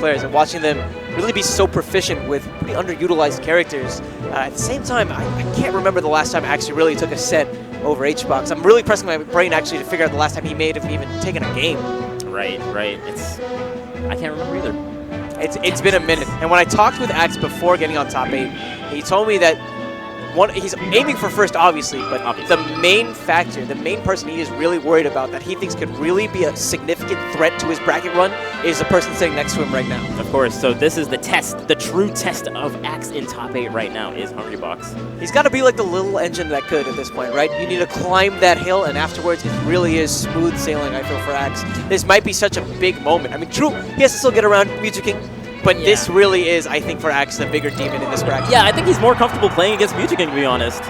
players and watching them really be so proficient with pretty underutilized characters. At the same time, I can't remember the last time Axe really took a set over HBox. I'm really pressing my brain actually to figure out the last time he may have even taken a game. Right. I can't remember either. It's been a minute. And when I talked with Axe before getting on top 8, he told me that he's aiming for first, obviously, but the main factor, the main person he is really worried about that he thinks could really be a significant threat to his bracket run is the person sitting next to him right now. Of course, so this is the test, the true test of Axe in top 8 right now is Hungrybox. He's got to be like the little engine that could at this point, right? You need to climb that hill, and afterwards it really is smooth sailing, I feel, for Axe. This might be such a big moment. I mean, true, he has to still get around Mewtwo, but this really is, I think, for Axe, the bigger demon in this bracket. Yeah, I think he's more comfortable playing against Mewtwo, to be honest.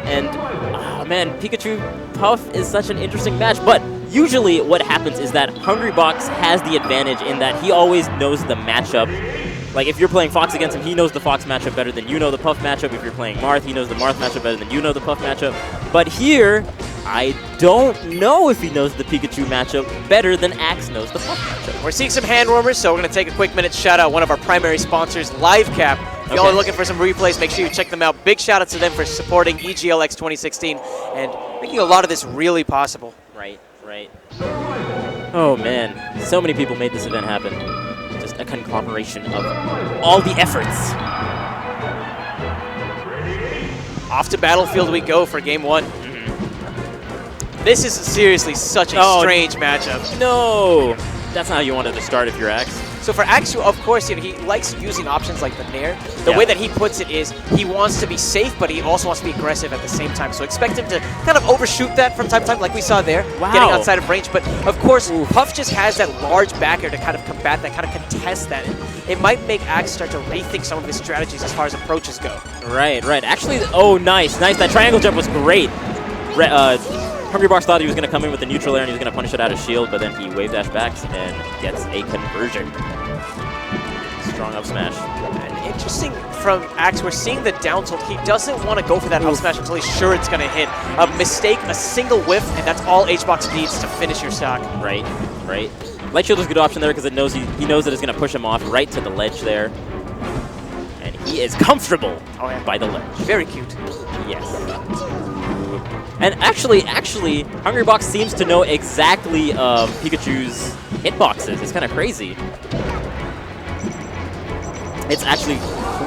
And, oh man, Pikachu Puff is such an interesting match, but usually what happens is that Hungrybox has the advantage in that he always knows the matchup. Like, if you're playing Fox against him, he knows the Fox matchup better than you know the Puff matchup. If you're playing Marth, he knows the Marth matchup better than you know the Puff matchup. But here, I don't know if he knows the Pikachu matchup better than Axe knows the Puff matchup. We're seeing some hand warmers, so we're going to take a quick minute to shout out one of our primary sponsors, LiveCap. If y'all are looking for some replays, make sure you check them out. Big shout out to them for supporting EGLX 2016 and making a lot of this really possible. Right. Oh man, so many people made this event happen. Just a conglomeration of all the efforts. Off to Battlefield we go for game 1. This is seriously such a strange matchup. No! That's not how you wanted to start if you're Axe. So for Axe, of course, he likes using options like the Nair. The way that he puts it is he wants to be safe, but he also wants to be aggressive at the same time. So expect him to kind of overshoot that from time to time, like we saw there, getting outside of range. But of course, Puff just has that large backer to kind of combat that, kind of contest that. And it might make Axe start to rethink some of his strategies as far as approaches go. Right. Actually, oh, nice. That triangle jump was great. Hungrybox thought he was going to come in with the neutral air and he was going to punish it out of shield, but then he wave dash backs and gets a conversion. Strong up smash. And interesting from Axe, we're seeing the down tilt. He doesn't want to go for that up smash until he's sure it's going to hit. A mistake, a single whiff, and that's all HBox needs to finish your stock. Right. Light shield is a good option there because it knows he knows that it's going to push him off right to the ledge there. And he is comfortable by the ledge. Very cute. Yes. And actually, Hungrybox seems to know exactly Pikachu's hitboxes. It's kind of crazy. It's actually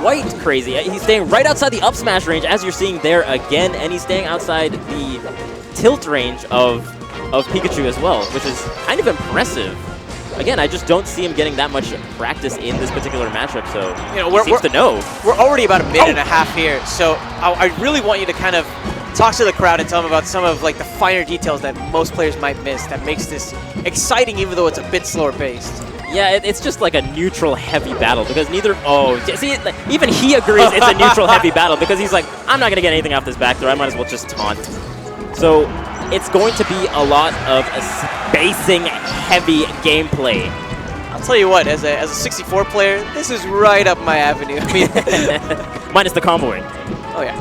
quite crazy. He's staying right outside the up smash range, as you're seeing there again, and he's staying outside the tilt range of Pikachu as well, which is kind of impressive. Again, I just don't see him getting that much practice in this particular matchup, so he seems to know. We're already about a minute and a half here, so I really want you to kind of talk to the crowd and tell them about some of like the finer details that most players might miss that makes this exciting even though it's a bit slower paced. Yeah, it's just like a neutral heavy battle because even he agrees it's a neutral heavy battle because he's like, I'm not going to get anything off this back throw, I might as well just taunt. So it's going to be a lot of spacing heavy gameplay. I'll tell you what, as a 64 player, this is right up my avenue. Minus the comboing. Oh yeah.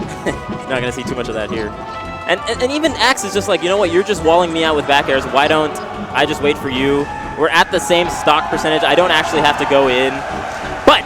Not going to see too much of that here. And even Axe is just like, you know what, you're just walling me out with back airs. Why don't I just wait for you? We're at the same stock percentage. I don't actually have to go in. But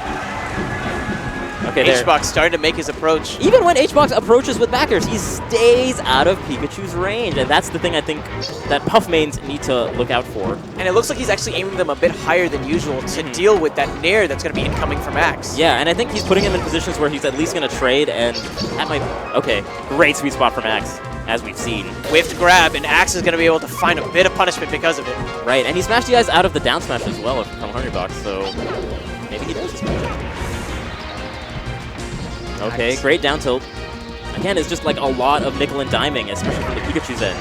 HBox starting to make his approach. Even when HBox approaches with back airs, he stays out of Pikachu's range. And that's the thing I think that Puff mains need to look out for. And it looks like he's actually aiming them a bit higher than usual to deal with that Nair that's going to be incoming from Axe. Yeah, and I think he's putting him in positions where he's at least going to trade, and that might... Okay, great sweet spot from Axe, as we've seen. Whiffed grab, and Axe is going to be able to find a bit of punishment because of it. Right, and he smashed you guys out of the down smash as well from Hungrybox, so maybe he knows this matchup. Okay, great down tilt. Again, it's just like a lot of nickel and diming, especially from the Pikachu's end.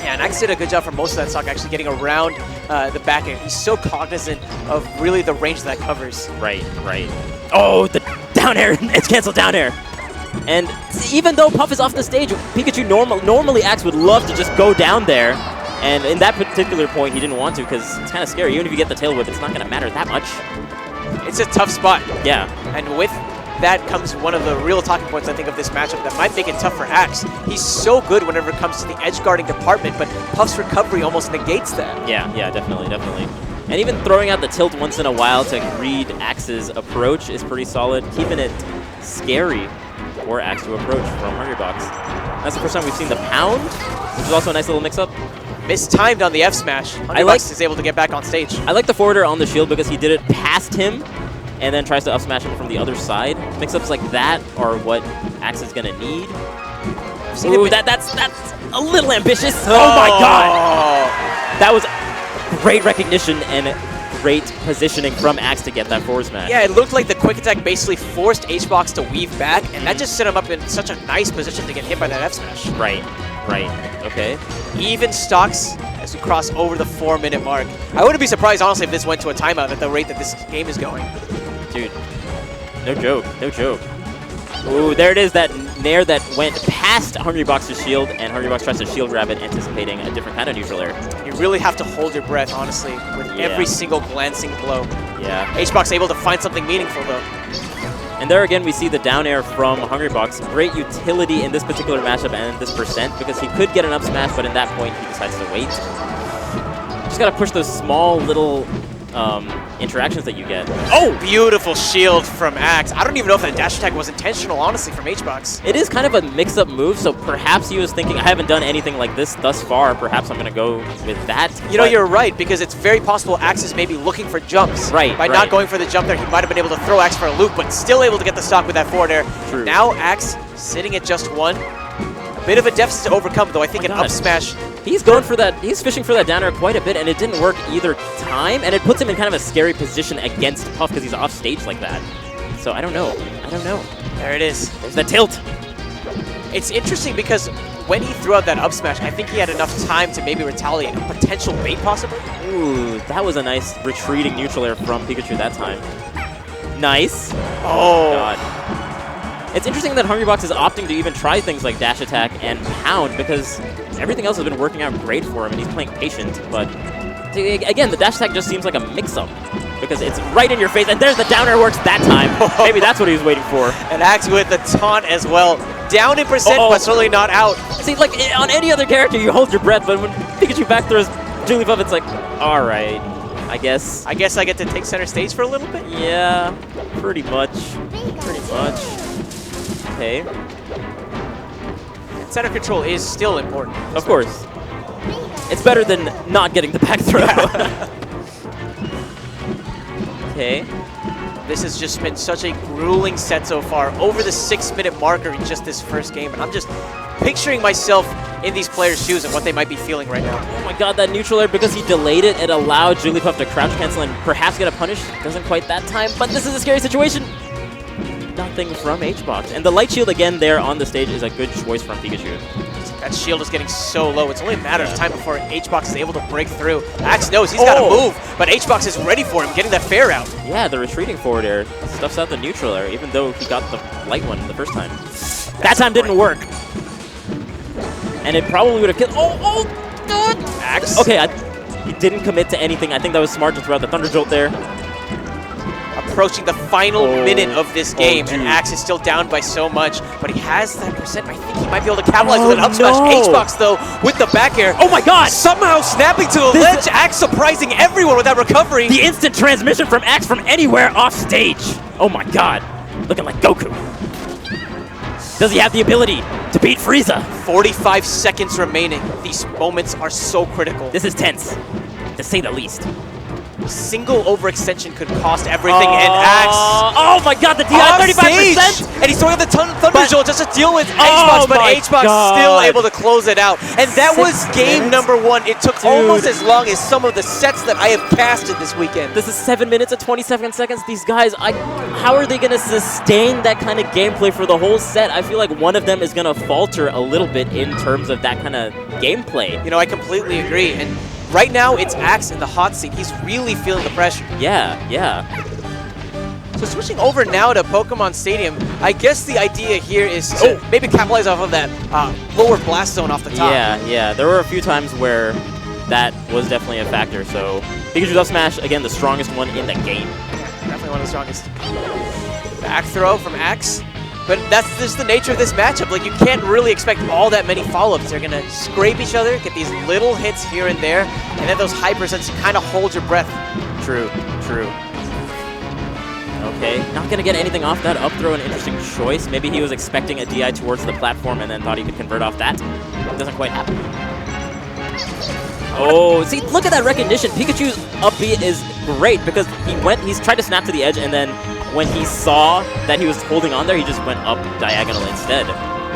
Yeah, and Axe did a good job for most of that stock, actually getting around the back end. He's so cognizant of really the range that covers. Right. Oh, the down air! It's canceled down air! And even though Puff is off the stage, Pikachu normally Axe would love to just go down there. And in that particular point, he didn't want to because it's kind of scary. Even if you get the tail whip, it's not going to matter that much. It's a tough spot. Yeah. And with that comes one of the real talking points, I think, of this matchup that might make it tough for Axe. He's so good whenever it comes to the edge guarding department, but Puff's recovery almost negates that. Yeah, definitely. And even throwing out the tilt once in a while to read Axe's approach is pretty solid, keeping it scary for Axe to approach from Hungrybox. That's the first time we've seen the pound, which is also a nice little mix-up. Mistimed on the F smash. Hungrybox is able to get back on stage. I like the forwarder on the shield because he did it past him and then tries to up smash him from the other side. Mix-ups like that are what Axe is gonna need. Ooh, that's a little ambitious. Oh my god! That was great recognition and great positioning from Axe to get that forward smash. Yeah, it looked like the quick attack basically forced HBox to weave back, and that just set him up in such a nice position to get hit by that F smash. Right, okay. Even stocks as we cross over the 4-minute mark. I wouldn't be surprised, honestly, if this went to a timeout at the rate that this game is going. Dude, no joke. Ooh, there it is, that nair that went past Hungrybox's shield, and Hungrybox tries to shield grab it, anticipating a different kind of neutral air. You really have to hold your breath, honestly, with every single glancing blow. Yeah. HBox able to find something meaningful, though. And there again, we see the down air from Hungrybox. Great utility in this particular matchup and this percent, because he could get an up smash, but in that point, he decides to wait. Just gotta push those small little interactions that you get. Oh, beautiful shield from Axe. I don't even know if that dash attack was intentional, honestly, from HBox. It is kind of a mix-up move, so perhaps he was thinking, I haven't done anything like this thus far, perhaps I'm going to go with that. You know, you're right, because it's very possible Axe is maybe looking for jumps. Right, By not going for the jump there, he might have been able to throw Axe for a loop, but still able to get the stock with that forward air. True. Now Axe sitting at just 1. A bit of a deficit to overcome, though. I think an up smash. He's going for that. He's fishing for that down air quite a bit, and it didn't work either time, and it puts him in kind of a scary position against Puff because he's off stage like that. So I don't know. There it is. There's the tilt. It's interesting because when he threw out that up smash, I think he had enough time to maybe retaliate. A potential bait, possibly? Ooh, that was a nice retreating neutral air from Pikachu that time. Nice. Oh. God. It's interesting that Hungrybox is opting to even try things like dash attack and pound because everything else has been working out great for him and he's playing patient. But again, the dash attack just seems like a mix-up because it's right in your face, and there's the down air works that time. Maybe that's what he was waiting for. And Axe with the taunt as well. Down in percent, but certainly not out. See, like on any other character, you hold your breath, but when Pikachu back throws Jigglypuff, it's like, all right, I guess I get to take center stage for a little bit? Yeah, pretty much. Okay. Center control is still important. Of course. It's better than not getting the back throw. Okay. This has just been such a grueling set so far. Over the 6-minute marker in just this first game. And I'm just picturing myself in these players' shoes and what they might be feeling right now. Oh my god, that neutral air, because he delayed it, it allowed Jigglypuff to crouch cancel and perhaps get a punish. Doesn't quite that time, but this is a scary situation. Nothing from HBox. And the light shield again there on the stage is a good choice from Pikachu. That shield is getting so low. It's only a matter of time before HBox is able to break through. Axe knows he's got to move, but HBox is ready for him, getting that fair out. Yeah, the retreating forward air stuffs out the neutral air, even though he got the light one the first time. That time didn't work. And it probably would have killed. God! Axe? Okay, he didn't commit to anything. I think that was smart to throw out the Thunder Jolt there. Approaching the final minute of this game, and Axe is still down by so much, but he has that percent. I think he might be able to capitalize with an up smash. HBox, though, with the back air. Oh my god! Somehow snapping to the ledge. Axe surprising everyone with that recovery. The instant transmission from Axe from anywhere off stage. Oh my god. Looking like Goku. Does he have the ability to beat Frieza? 45 seconds remaining. These moments are so critical. This is tense, to say the least. Single overextension could cost everything, and Axe. Oh my god, the DI 35%! And he's throwing the Thunder Jolt just to deal with HBox, but HBox still able to close it out. And that was game number 1. It took almost as long as some of the sets that I have casted this weekend. This is 7 minutes and 27 seconds. These guys, how are they going to sustain that kind of gameplay for the whole set? I feel like one of them is going to falter a little bit in terms of that kind of gameplay. You know, I completely agree. And right now, it's Axe in the hot seat. He's really feeling the pressure. Yeah. So switching over now to Pokemon Stadium, I guess the idea here is to maybe capitalize off of that lower blast zone off the top. Yeah. There were a few times where that was definitely a factor. So Pikachu's up smash, again, the strongest one in the game. Yeah, definitely one of the strongest. Back throw from Axe. But that's just the nature of this matchup. Like, you can't really expect all that many follow-ups. They're going to scrape each other, get these little hits here and there, and then those high percents kind of hold your breath. True. Okay, not going to get anything off that up throw, an interesting choice. Maybe he was expecting a DI towards the platform and then thought he could convert off that. Doesn't quite happen. Oh, see, look at that recognition. Pikachu's up B is great because he's tried to snap to the edge, and then when he saw that he was holding on there, he just went up diagonal instead.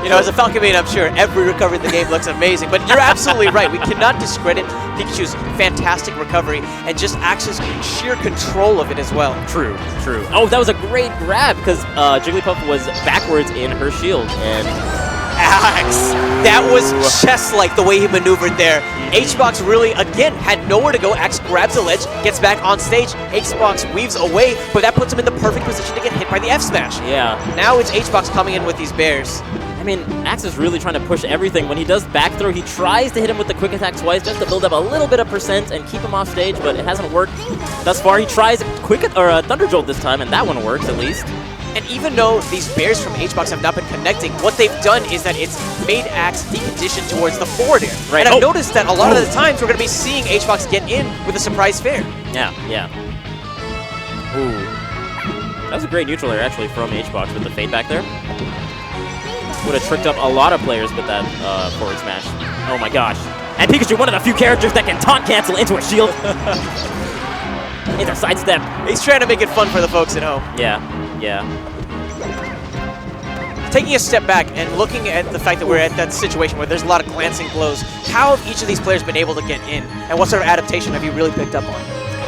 You know, as a Falcon main, I'm sure every recovery in the game looks amazing, but you're absolutely right. We cannot discredit Pikachu's fantastic recovery and just Axe's sheer control of it as well. True. Oh, that was a great grab because Jigglypuff was backwards in her shield, and Axe! That was chess-like the way he maneuvered there. HBox really, again, had nowhere to go. Axe grabs the ledge, gets back on stage. HBox weaves away, but that puts him in the perfect position to get hit by the F smash. Yeah. Now it's HBox coming in with these bears. I mean, Axe is really trying to push everything. When he does back throw, he tries to hit him with the quick attack twice just to build up a little bit of percent and keep him off stage, but it hasn't worked thus far. He tries a Thunder Jolt this time, and that one works at least. And even though these bears from HBox have not been connecting, what they've done is that it's made Axe deconditioned towards the forward air. Right. And I've noticed that a lot of the times we're going to be seeing HBox get in with a surprise fair. Yeah. Ooh. That was a great neutral air, actually, from HBox with the fade back there. Would have tricked up a lot of players with that forward smash. Oh my gosh. And Pikachu, one of the few characters that can taunt cancel into a shield. Into a sidestep. He's trying to make it fun for the folks at home. Yeah. Taking a step back and looking at the fact that we're at that situation where there's a lot of glancing blows, how have each of these players been able to get in? And what sort of adaptation have you really picked up on?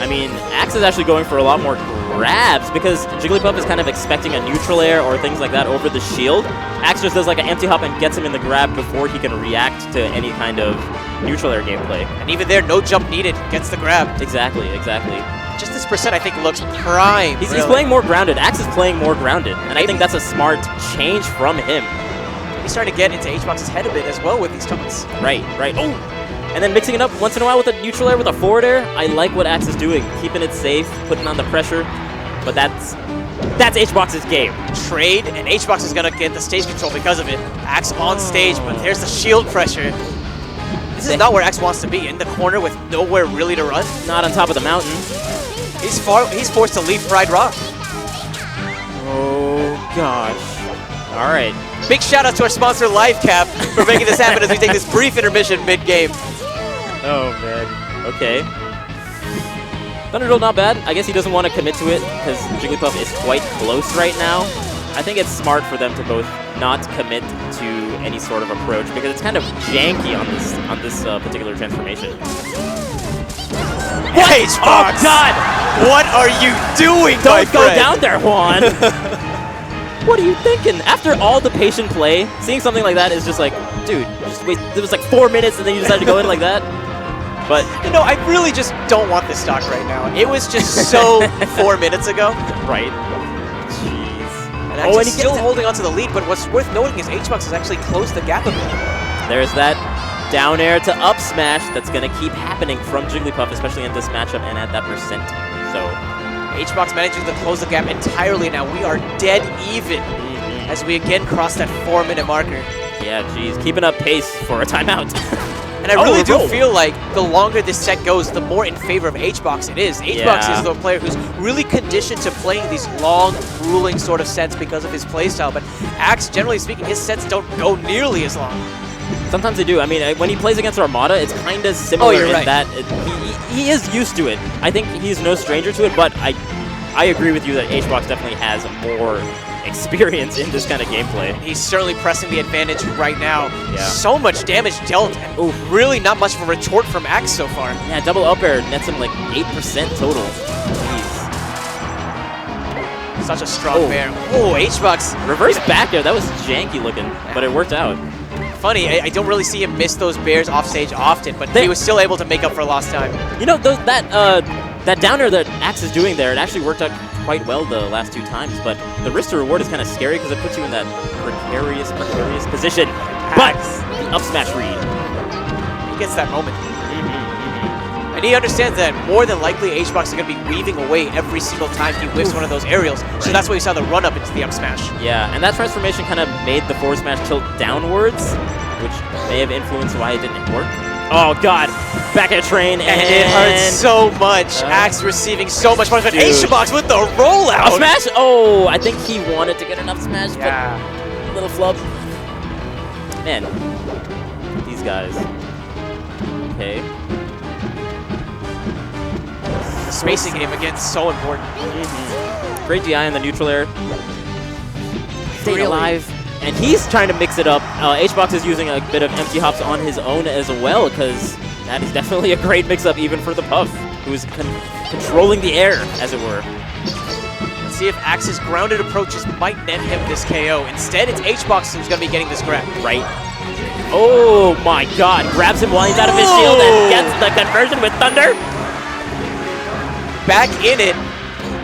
I mean, Axe is actually going for a lot more grabs because Jigglypuff is kind of expecting a neutral air or things like that over the shield. Axe just does like an empty hop and gets him in the grab before he can react to any kind of neutral air gameplay. And even there, no jump needed, gets the grab. Exactly. Just this percent, I think, looks prime. He's playing more grounded. Axe is playing more grounded, and I think that's a smart change from him. He's starting to get into HBox's head a bit as well with these taunts. Right. Oh! And then mixing it up once in a while with a neutral air with a forward air. I like what Axe is doing, keeping it safe, putting on the pressure. But that's HBox's game. Trade, and HBox is going to get the stage control because of it. Axe on stage, but there's the shield pressure. This is not where Axe wants to be, in the corner with nowhere really to run. Not on top of the mountain. He's forced to leave Pride Rock. Oh, gosh. All right. Big shout out to our sponsor, LiveCap, for making this happen as we take this brief intermission mid-game. Oh, man. Okay. Thunder Jolt not bad. I guess he doesn't want to commit to it because Jigglypuff is quite close right now. I think it's smart for them to both not commit to any sort of approach because it's kind of janky on this particular transformation. What? Oh, God! What are you doing, Don't go down there, Juan! What are you thinking? After all the patient play, seeing something like that is just like, dude, just wait. It was like 4 minutes and then you decided to go in like that? But, you know, I really just don't want this stock right now. It was just so 4 minutes ago. Right. Jeez. And he's still holding on to the lead, but what's worth noting is HBox has actually closed the gap a bit. There's that down air to up smash that's going to keep happening from Jigglypuff, especially in this matchup and at that percent. So HBox managing to close the gap entirely now. We are dead even as we again cross that 4-minute marker. Yeah, geez. Keeping up pace for a timeout. And I really do feel like the longer this set goes, the more in favor of HBox it is. HBox is the player who's really conditioned to playing these long, grueling sort of sets because of his playstyle. But Axe, generally speaking, his sets don't go nearly as long. Sometimes they do. I mean, when he plays against Armada, it's kind of similar in that he is used to it. I think he's no stranger to it, but I agree with you that HBox definitely has more experience in this kind of gameplay. He's certainly pressing the advantage right now. Yeah. So much damage dealt, and really not much of a retort from Axe so far. Yeah, double up air nets him like 8% total. Jeez. Such a strong bear. Oh, HBox. Reverse back air, that was janky looking, but it worked out. Funny, I don't really see him miss those bears off stage often, but he was still able to make up for lost time. You know, that down air that Axe is doing there, it actually worked out quite well the last 2 times, but the risk to reward is kind of scary because it puts you in that precarious position. But the up smash read. He gets that moment. And he understands that more than likely HBox is going to be weaving away every single time he whiffs one of those aerials. So that's why we saw the run up into the up smash. Yeah, and that transformation kind of made the forward smash tilt downwards, which may have influenced why it didn't work. Oh god, back at train, and it hurts so much. Axe receiving so much punishment. HBox with the rollout. Up smash? Oh, I think he wanted to get an up smash, but a little flub. Man, these guys. Okay. The spacing game, again, so important. Great DI in the neutral air. Staying alive. And he's trying to mix it up. HBox is using a bit of empty hops on his own as well, because that is definitely a great mix-up even for the Puff, who is controlling the air, as it were. Let's see if Axe's grounded approaches might net him this KO. Instead, it's HBox who's going to be getting this grab. Right. Oh my god. Grabs him while he's out of his shield and gets the conversion with Thunder. Back in it,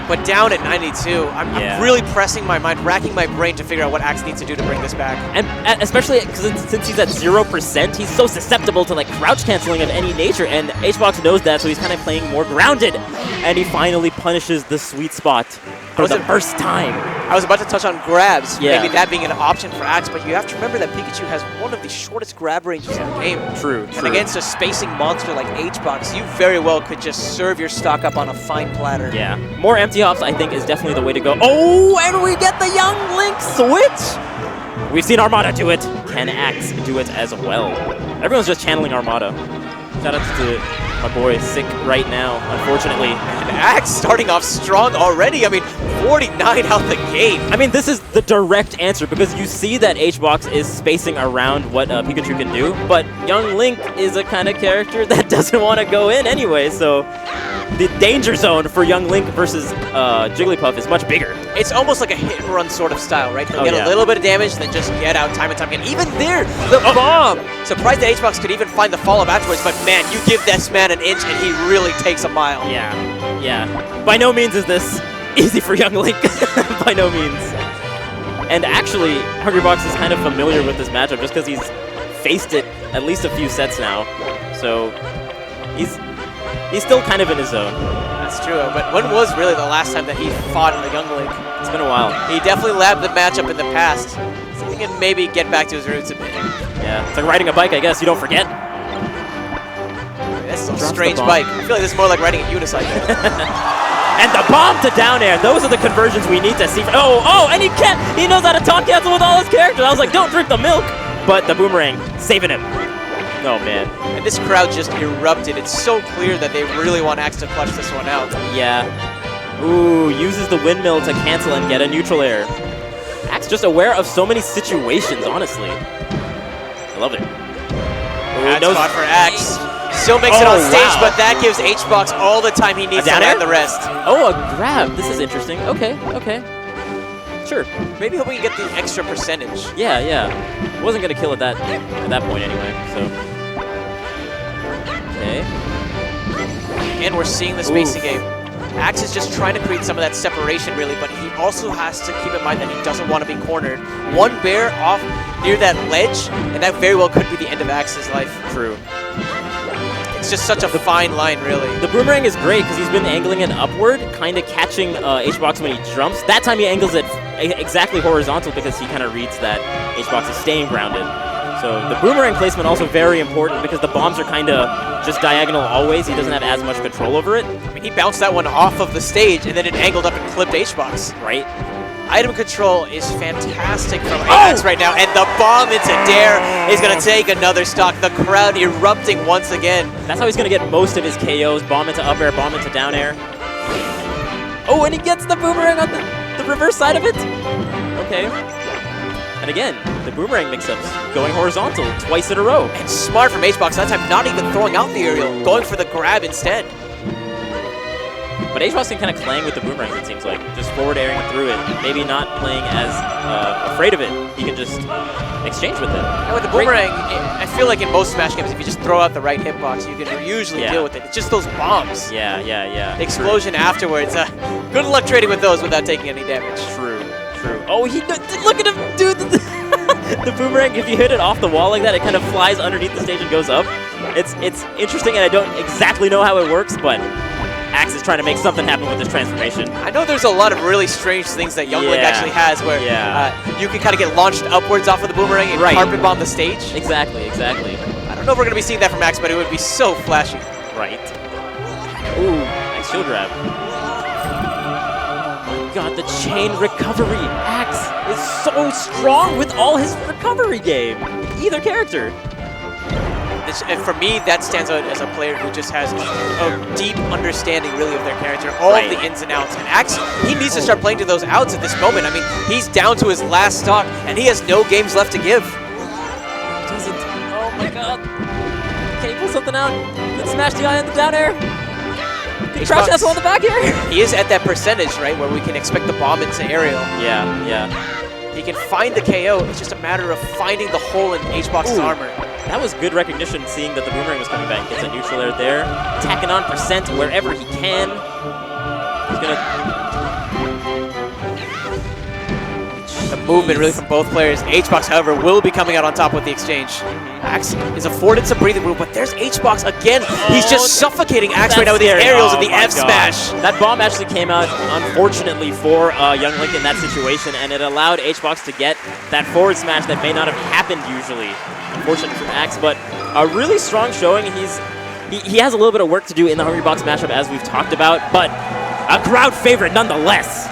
but down at 92. I'm really pressing my mind, racking my brain to figure out what Axe needs to do to bring this back. And especially since he's at 0%, he's so susceptible to like crouch canceling of any nature, and HBox knows that, so he's kind of playing more grounded. And he finally punishes the sweet spot for the first time. I was about to touch on grabs, maybe that being an option for Axe, but you have to remember that Pikachu has one of the shortest grab ranges in the game. True. And against a spacing monster like HBox, you very well could just serve your stock up on a fine platter. Yeah. More empty hops, I think, is definitely the way to go. Oh, and we get the Young Link switch! We've seen Armada do it. Can Axe do it as well? Everyone's just channeling Armada. Shoutouts to my boy Sick right now, unfortunately. And Axe starting off strong already. I mean, 49 out the gate. I mean, this is the direct answer, because you see that HBox is spacing around what Pikachu can do, but Young Link is a kind of character that doesn't want to go in anyway, so the danger zone for Young Link versus Jigglypuff is much bigger. It's almost like a hit-and-run sort of style, right? They'll get a little bit of damage, then just get out time and time again. Even there, the bomb! Surprised that HBox could even find the follow-up afterwards, but man, you give this man an inch and he really takes a mile. Yeah. By no means is this easy for Young Link. By no means. And actually, Hungrybox is kind of familiar with this matchup just because he's faced it at least a few sets now. So he's still kind of in his zone. That's true, but when was really the last time that he fought in the Young Link? It's been a while. He definitely labbed the matchup in the past. So he can maybe get back to his roots a bit. Yeah, it's like riding a bike, I guess. You don't forget. That's a strange bike. I feel like this is more like riding a unicycle. And the bomb to down air. Those are the conversions we need to see. Oh, and he knows how to taunt cancel with all his characters. I was like, don't drink the milk. But the boomerang, saving him. Oh, man. And this crowd just erupted. It's so clear that they really want Axe to clutch this one out. Yeah. Ooh, uses the windmill to cancel and get a neutral air. Axe just aware of so many situations, honestly. I love it. Bad spot for Axe. Still makes it on stage, but that gives HBox all the time he needs to land the rest. Oh, a grab. This is interesting. Okay. Sure. Maybe hoping you get the extra percentage. Yeah. Wasn't going to kill at that point anyway, so. Okay. Again, we're seeing the spacing game. Axe is just trying to create some of that separation, really, but he also has to keep in mind that he doesn't want to be cornered. One bear off near that ledge, and that very well could be the end of Axe's life. True. It's just such a fine line, really. The boomerang is great because he's been angling it upward, kind of catching HBox when he jumps. That time he angles it exactly horizontal because he kind of reads that HBox is staying grounded. So the boomerang placement also very important because the bombs are kind of just diagonal always. He doesn't have as much control over it. I mean, he bounced that one off of the stage and then it angled up and clipped HBox. Right. Item control is fantastic from Axe right now, and the bomb into Dare is going to take another stock. The crowd erupting once again. That's how he's going to get most of his KOs. Bomb into up air, bomb into down air. Oh, and he gets the boomerang on the reverse side of it. Okay. And again, the boomerang mix-ups going horizontal twice in a row. And smart from HBox that time, not even throwing out the aerial, going for the grab instead. But HBox can kind of clang with the boomerangs, it seems like. Just forward airing through it. Maybe not playing as afraid of it. He can just exchange with it. And with the boomerang, I feel like in most Smash games, if you just throw out the right hitbox, you can usually deal with it. It's just those bombs. Yeah. The explosion afterwards. Good luck trading with those without taking any damage. True. Oh, look at him do the boomerang. If you hit it off the wall like that, it kind of flies underneath the stage and goes up. It's interesting, and I don't exactly know how it works, but Axe is trying to make something happen with this transformation. I know there's a lot of really strange things that Young Link actually has where you can kind of get launched upwards off of the boomerang and carpet bomb the stage. Exactly, exactly. I don't know if we're going to be seeing that from Axe, but it would be so flashy. Right. Ooh, nice shield grab. Oh my god, the chain recovery. Axe is so strong with all his recovery game. Either character. And for me, that stands out as a player who just has a deep understanding, really, of their character, all of the ins and outs. And Axe, he needs to start playing to those outs at this moment. I mean, he's down to his last stock, and he has no games left to give. Doesn't. Oh my god. Can he pull something out? Let's smash the eye on the down air. Can he crouch Nestle on the back air? He is at that percentage, right, where we can expect the bomb into aerial. Yeah. He can find the KO. It's just a matter of finding the hole in HBox's armor. That was good recognition, seeing that the boomerang was coming back. Gets a neutral air there. Tacking on percent wherever he can. He's gonna... The movement really from both players. HBox, however, will be coming out on top with the exchange. Axe is afforded some breathing room, but there's HBox again. He's just suffocating Axe right now with these aerials and the F smash. That bomb actually came out, unfortunately, for Young Link in that situation, and it allowed HBox to get that forward smash that may not have happened usually. Unfortunate for Axe, but a really strong showing. He has a little bit of work to do in the Hungrybox matchup, as we've talked about, but a crowd favorite nonetheless.